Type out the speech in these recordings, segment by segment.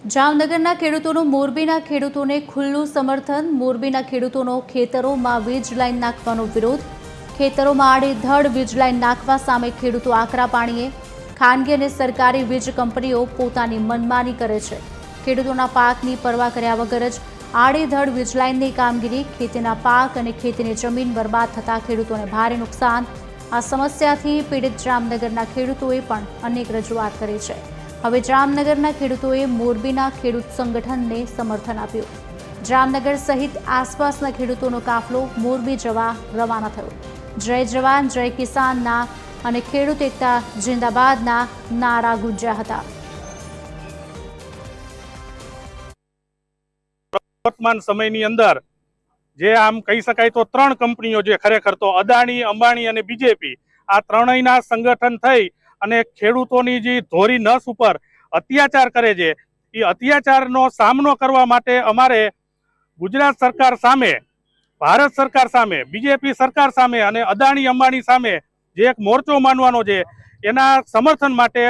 જામનગરના ખેડૂતોનું મોરબીના ખેડૂતોને ખુલ્લું સમર્થન। મોરબીના ખેડૂતોનો ખેતરોમાં વીજ લાઇન નાખવાનો વિરોધ। ખેતરોમાં આડેધડ વીજ લાઇન નાખવા સામે ખેડૂતો આકરા પાણીએ। ખાનગી અને સરકારી વીજ કંપનીઓ પોતાની મનમાની કરે છે। ખેડૂતોના પાકની પરવા કર્યા વગર જ આડેધડ વીજ લાઇનની કામગીરી। ખેતીના પાક અને ખેતીની જમીન બરબાદ થતા ખેડૂતોને ભારે નુકસાન। આ સમસ્યાથી પીડિત જામનગરના ખેડૂતોએ પણ અનેક રજૂઆત કરી છે। હવે જામનગરના ખેડૂતોએ મોરબીના ખેડૂત સંગઠનને સમર્થન આપ્યું। જામનગર સહિત આસપાસના ખેડૂતોનો કાફલો મોરબી જવા રવાના થયો। જય જવાન જય કિસાનના અને ખેડૂત એકતા જિંદાબાદના નારા ગુંજ્યા હતા। વર્તમાન સમયની અંદર જે આમ કહી શકાય તો ત્રણ કંપનીઓ જે ખરેખર તો અદાણી, અંબાણી અને બીજેપી, આ ત્રણેયના સંગઠન થઈ અને ખેડૂતોની જે ધોરી નસ ઉપર અત્યાચાર કરે છે, એ અત્યાચારનો સામનો કરવા માટે અમારે ગુજરાત સરકાર સામે, ભારત સરકાર સામે, બીજેપી સરકાર સામે અને અદાણી અંબાણી સામે જે એક મોરચો માનવાનો છે, એના સમર્થન માટે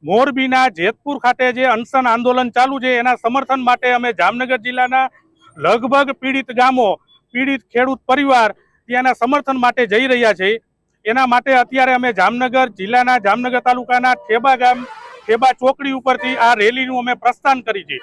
મોરબીના જેતપુર ખાતે જે અનશન આંદોલન ચાલુ છે, એના સમર્થન માટે અમે જામનગર જિલ્લાના લગભગ પીડિત ગામો, પીડિત ખેડૂત પરિવાર ત્યાંના સમર્થન માટે જઈ રહ્યા છે। એના માટે અત્યારે અમે જામનગર જિલ્લાના જામનગર તાલુકાના ઠેબા ગામ, ઠેબા ચોકડી ઉપરથી આ રેલીનું અમે પ્રસ્થાન કરી છે।